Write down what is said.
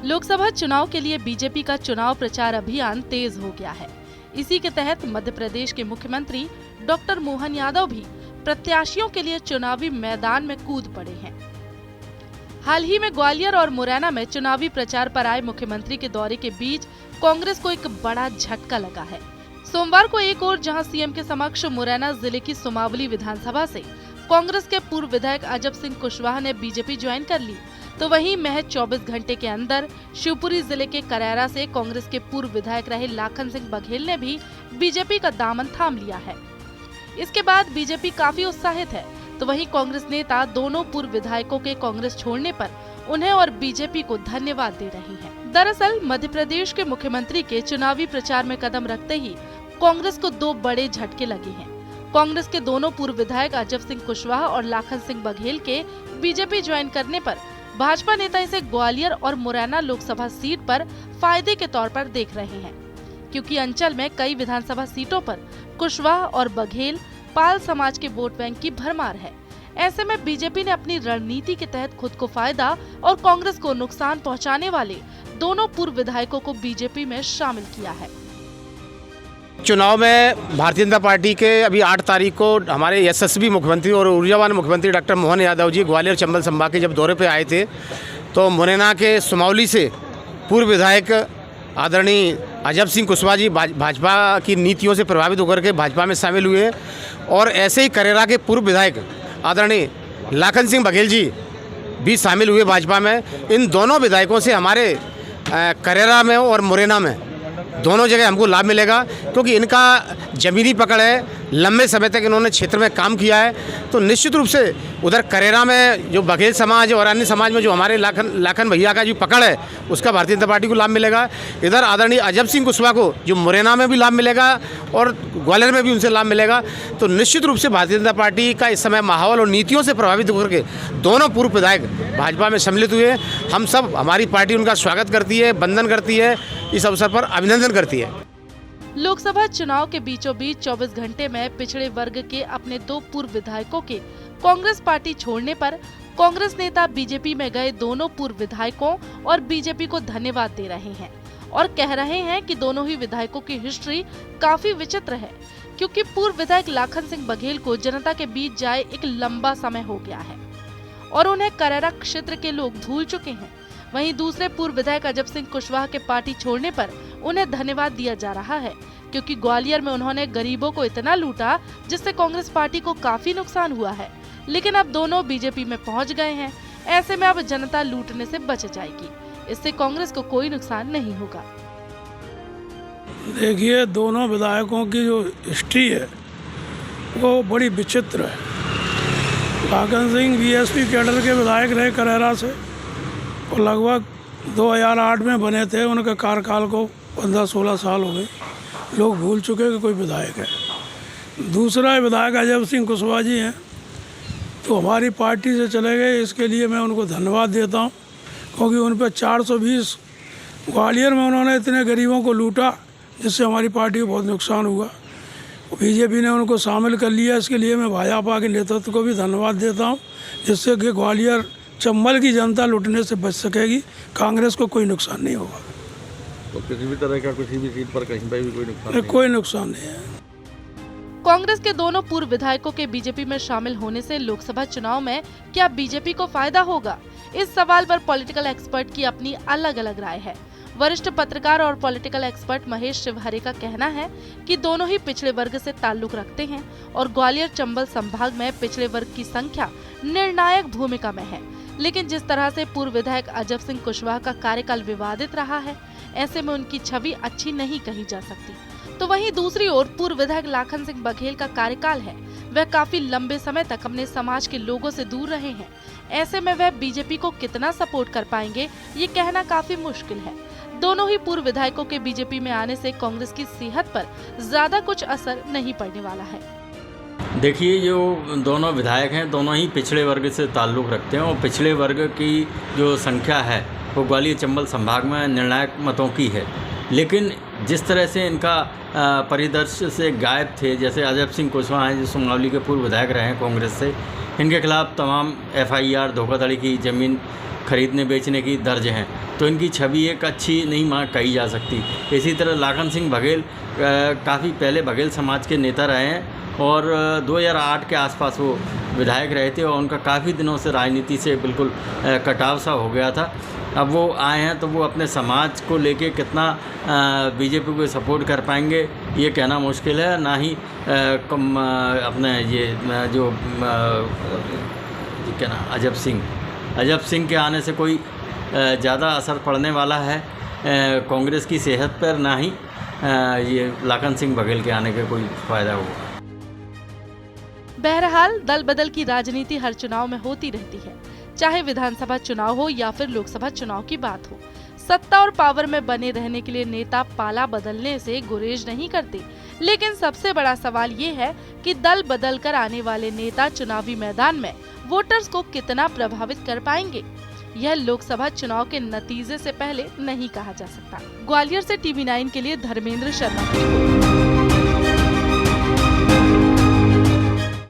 लोकसभा चुनाव के लिए बीजेपी का चुनाव प्रचार अभियान तेज हो गया है। इसी के तहत मध्य प्रदेश के मुख्यमंत्री डॉक्टर मोहन यादव भी प्रत्याशियों के लिए चुनावी मैदान में कूद पड़े हैं। हाल ही में ग्वालियर और मुरैना में चुनावी प्रचार पर आए मुख्यमंत्री के दौरे के बीच कांग्रेस को एक बड़ा झटका लगा है। सोमवार को एक ओर जहां सीएम के समक्ष मुरैना जिले की सुमावली विधानसभा से कांग्रेस के पूर्व विधायक अजब सिंह कुशवाहा ने बीजेपी ज्वाइन कर ली, तो वहीं महज 24 घंटे के अंदर शिवपुरी जिले के करैरा से कांग्रेस के पूर्व विधायक रहे लाखन सिंह बघेल ने भी बीजेपी का दामन थाम लिया है। इसके बाद बीजेपी काफी उत्साहित है, तो वहीं कांग्रेस नेता दोनों पूर्व विधायकों के कांग्रेस छोड़ने पर उन्हें और बीजेपी को धन्यवाद दे रही हैं। दरअसल मध्य प्रदेश के मुख्यमंत्री के चुनावी प्रचार में कदम रखते ही कांग्रेस को दो बड़े झटके लगे हैं। कांग्रेस के दोनों पूर्व विधायक अजब सिंह कुशवाहा और लाखन सिंह बघेल के बीजेपी ज्वाइन करने पर भाजपा नेता इसे ग्वालियर और मुरैना लोकसभा सीट पर फायदे के तौर पर देख रहे हैं, क्योंकि अंचल में कई विधानसभा सीटों पर कुशवाहा और बघेल पाल समाज के वोट बैंक की भरमार है। ऐसे में बीजेपी ने अपनी रणनीति के तहत खुद को फायदा और कांग्रेस को नुकसान पहुंचाने वाले दोनों पूर्व विधायकों को बीजेपी में शामिल किया है। चुनाव में भारतीय जनता पार्टी के अभी 8 तारीख को हमारे यशस्वी मुख्यमंत्री और ऊर्जावान मुख्यमंत्री डॉक्टर मोहन यादव जी ग्वालियर चंबल संभाग के जब दौरे पे आए थे, तो मुरैना के सुमावली से पूर्व विधायक आदरणीय अजब सिंह कुशवाहा जी भाजपा की नीतियों से प्रभावित होकर के भाजपा में शामिल हुए, और ऐसे ही करैरा के पूर्व विधायक आदरणीय लाखन सिंह बघेल जी भी शामिल हुए भाजपा में। इन दोनों विधायकों से हमारे करैरा में और मुरैना में दोनों जगह हमको लाभ मिलेगा, क्योंकि इनका ज़मीनी पकड़ है, लंबे समय तक इन्होंने क्षेत्र में काम किया है। तो निश्चित रूप से उधर करैरा में जो बघेल समाज और अन्य समाज में जो हमारे लाखन भैया का जो पकड़ है, उसका भारतीय जनता पार्टी को लाभ मिलेगा। इधर आदरणीय अजब सिंह कुशवाहा को जो मुरैना में भी लाभ मिलेगा और ग्वालियर में भी उनसे लाभ मिलेगा। तो निश्चित रूप से भारतीय जनता पार्टी का इस समय माहौल और नीतियों से प्रभावित होकर के दोनों पूर्व विधायक भाजपा में सम्मिलित हुए। हम सब, हमारी पार्टी उनका स्वागत करती है, वंदन करती है, इस अवसर पर अभिनंदन करती है। लोकसभा चुनाव के बीचों बीच 24 घंटे में पिछड़े वर्ग के अपने दो पूर्व विधायकों के कांग्रेस पार्टी छोड़ने पर कांग्रेस नेता बीजेपी में गए दोनों पूर्व विधायकों और बीजेपी को धन्यवाद दे रहे हैं और कह रहे हैं कि दोनों ही विधायकों की हिस्ट्री काफी विचित्र है, क्योंकि पूर्व विधायक लाखन सिंह बघेल को जनता के बीच जाए एक लंबा समय हो गया है और उन्हें करैरा क्षेत्र के लोग भूल चुके हैं। वहीं दूसरे पूर्व विधायक अजब सिंह कुशवाहा के पार्टी छोड़ने पर उन्हें धन्यवाद दिया जा रहा है, क्योंकि ग्वालियर में उन्होंने गरीबों को इतना लूटा जिससे कांग्रेस पार्टी को काफी नुकसान हुआ है। लेकिन अब दोनों बीजेपी में पहुंच गए हैं, ऐसे में अब जनता लूटने से बच जाएगी, इससे कांग्रेस को कोई नुकसान नहीं होगा। देखिए, दोनों विधायकों की जो हिस्ट्री है वो बड़ी विचित्र है। लाखन सिंह बीएसपी कैडर के विधायक रहे करैरा से और लगभग 2008 में बने थे। उनके कार्यकाल को 15-16 साल हो गए, लोग भूल चुके कि कोई विधायक है। दूसरा विधायक अजब सिंह कुशवाहा जी हैं, तो हमारी पार्टी से चले गए। इसके लिए मैं उनको धन्यवाद देता हूं, क्योंकि उन पर 420 ग्वालियर में उन्होंने इतने गरीबों को लूटा जिससे हमारी पार्टी को बहुत नुकसान हुआ। बीजेपी ने उनको शामिल कर लिया। इसके लिए मैं भाजपा के नेतृत्व को भी धन्यवाद देता हूँ, जिससे कि ग्वालियर चंबल की जनता लुटने से बच सकेगी, कांग्रेस को कोई नुकसान नहीं होगा। तो किसी भी तरह का किसी भी सीट पर कहीं पर भी कोई नुकसान नहीं है। कांग्रेस के दोनों पूर्व विधायकों के बीजेपी में शामिल होने से लोकसभा चुनाव में क्या बीजेपी को फायदा होगा? इस सवाल पर पॉलिटिकल एक्सपर्ट की अपनी अलग अलग राय है। वरिष्ठ पत्रकार और पॉलिटिकल एक्सपर्ट महेश शिवहरे का कहना है कि दोनों ही पिछड़े वर्ग से ताल्लुक रखते हैं और ग्वालियर चंबल संभाग में पिछड़े वर्ग की संख्या निर्णायक भूमिका में है। लेकिन जिस तरह से पूर्व विधायक अजब सिंह कुशवाहा का कार्यकाल विवादित रहा है, ऐसे में उनकी छवि अच्छी नहीं कही जा सकती। तो वहीं दूसरी ओर पूर्व विधायक लाखन सिंह बघेल का कार्यकाल है, वह काफी लंबे समय तक अपने समाज के लोगों से दूर रहे हैं। ऐसे में वह बीजेपी को कितना सपोर्ट कर पाएंगे, ये कहना काफी मुश्किल है। दोनों ही पूर्व विधायकों के बीजेपी में आने से कांग्रेस की सेहत पर ज्यादा कुछ असर नहीं पड़ने वाला है। देखिए, जो दोनों विधायक हैं, दोनों ही पिछड़े वर्ग से ताल्लुक़ रखते हैं और पिछड़े वर्ग की जो संख्या है वो ग्वालियर चंबल संभाग में निर्णायक मतों की है। लेकिन जिस तरह से इनका परिदृश्य से गायब थे, जैसे अजब सिंह कुशवाहा हैं जो सुमावली के पूर्व विधायक रहे हैं कांग्रेस से, इनके खिलाफ तमाम FIR, धोखाधड़ी की ज़मीन खरीदने बेचने की दर्ज हैं, तो इनकी छवि एक अच्छी नहीं कही जा सकती। इसी तरह लाखन सिंह बघेल काफ़ी पहले बघेल समाज के नेता रहे हैं और 2008 के आसपास वो विधायक रहे थे और उनका काफ़ी दिनों से राजनीति से बिल्कुल कटाव सा हो गया था। अब वो आए हैं तो वो अपने समाज को लेके कितना बीजेपी को सपोर्ट कर पाएंगे ये कहना मुश्किल है। ना ही अपने ये जो क्या ना अजब सिंह के आने से कोई ज़्यादा असर पड़ने वाला है कांग्रेस की सेहत पर, ना ही ये लाखन सिंह बघेल के आने का कोई फ़ायदा होगा। बहरहाल दल बदल की राजनीति हर चुनाव में होती रहती है, चाहे विधानसभा चुनाव हो या फिर लोकसभा चुनाव की बात हो। सत्ता और पावर में बने रहने के लिए नेता पाला बदलने से गुरेज नहीं करते, लेकिन सबसे बड़ा सवाल ये है कि दल बदल कर आने वाले नेता चुनावी मैदान में वोटर्स को कितना प्रभावित कर पाएंगे। यह लोकसभा चुनाव के नतीजे से पहले नहीं कहा जा सकता। ग्वालियर से TV9 के लिए धर्मेंद्र शर्मा की रिपोर्ट।